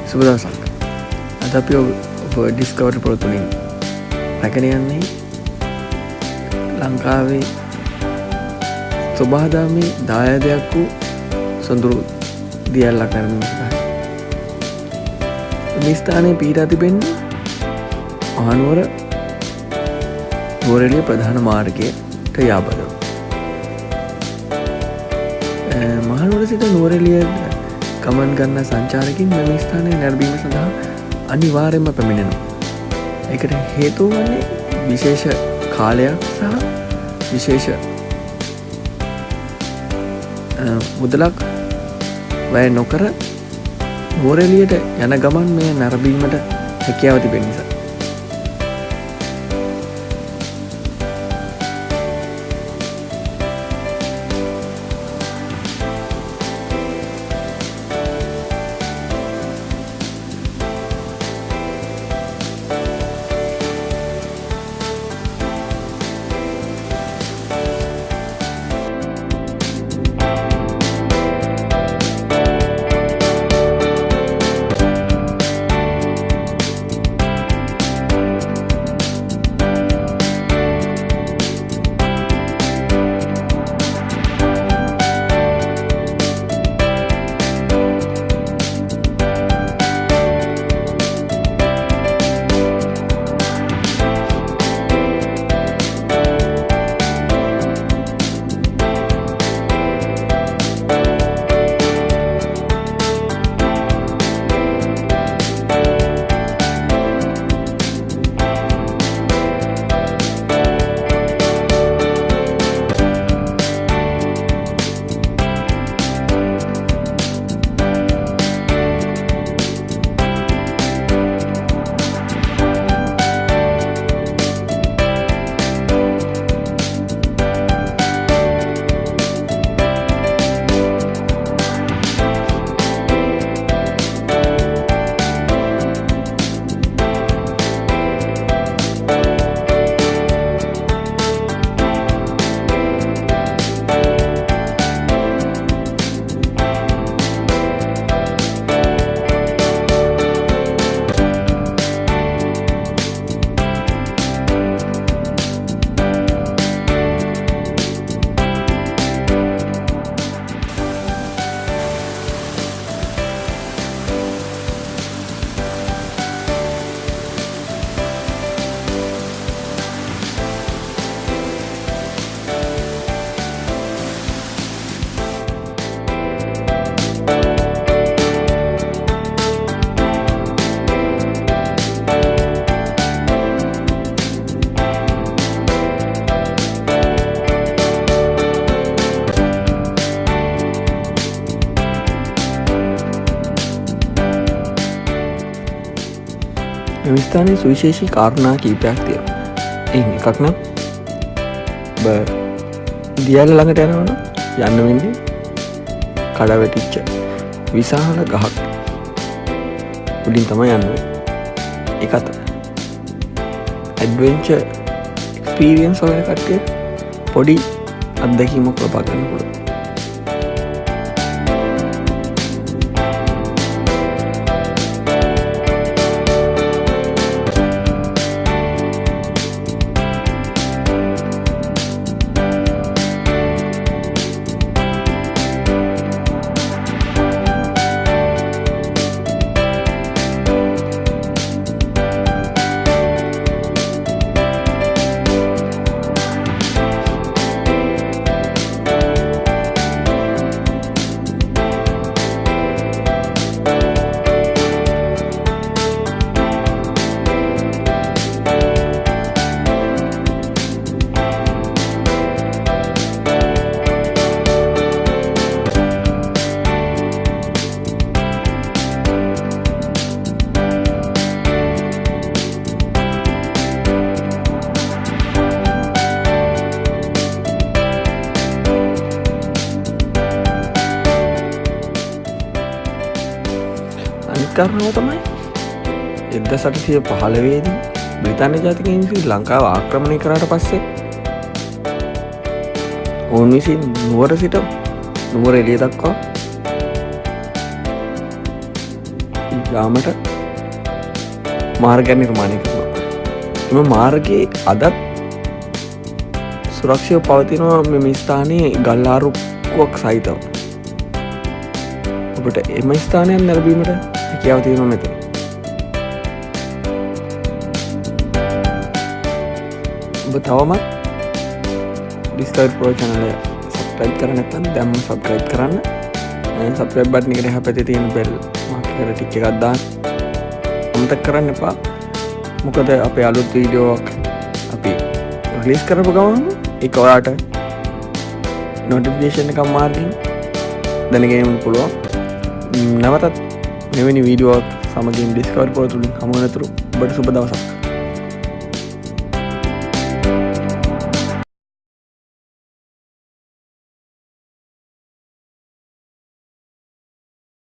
සුබ දවසක්. අද අපි ඔබ ඩිස්කවරි පොළ තුලින් රැගෙන යන්නේ ලංකාවේ සොබාදාමේ දායාදයක් වූ සොඳුරු දියැලක් නැරඹීම සඳහා. මේ ස්ථානයේ පිහිටා තිබෙන්නේ මහනුවර නුවරඑළිය ප්‍රධාන මාර්ගයට යාබදව. මහනුවර සිට නුවරඑළියට ගමන් ගන්න සංචාරකින් මෙම ස්ථානයේ නැරඹීම සඳහා අනිවාර්යයෙන්ම පැමිණෙනවා. ඒකට හේතුව වන්නේ විශේෂ කාලයක් සහ විශේෂ මුදලක් වැය නොකර නුවරඑළියට යන ගමන් මේ නැරඹීමට හැකියාව තිබෙන නිසා. මෙම ස්ථානයේ සුවිශේෂී කාරණා කීපයක් තියෙනවා. එයින් එකක් නම් ඔබ දියැල ළඟට යනවනම් යන්න වෙන්නේ කඩාවැටිච්ච විශාල ගහක් උඩින් තමයි යන්න වෙන්නේ. ඒකත් ඇඩ්වෙන්චර් එක්ස්පීරියන්ස් වල කට්ටියට පොඩි අත්දැකීමක් ලබා ගන්න පුළුවන්. කාරණාව තමයි 1815 දී බ්‍රිතාන්‍ය ජාතිකයින් ශ්‍රී ලංකාව ආක්‍රමණය කරාට පස්සේ ඔවුන් විසින් නුවර සිට නුවරඑළිය දක්වා යාමට මාර්ගයක් නිර්මාණය කරනවා. එම මාර්ගයේ අදත් සුරක්ෂිතව පවතිනවා මෙම ස්ථානයේ ගල්ආරුක්කුවක් සහිතව. ඔබට එම ස්ථානයක් නැරඹීමට හැකියාව තියෙනවා මෙතන. ඔබ තවමත් ඩිස්කවරි ප්‍රෝ channel එක subscribe කරලා නැත්නම් දැන්ම subscribe කරන්න. subscribe button එකට එහා පැත්තේ තියෙන bell mark එක ටික එකක් දාන්න. අමතක කරන්න එපා. මොකද අපේ අලුත් වීඩියෝ එකක් අපි රිලීස් කරපු ගමන් ඒක ඔයාලට notification එකක් මාර්ගයෙන් දැනගන්න පුළුවන්. නැවතත් මෙවැනි වීඩියෝ එකක් සමගින් ඩිස්කවරි ප්‍රෝ තුලින් හමු වෙනතුරු ඔබට සුබ දවසක්.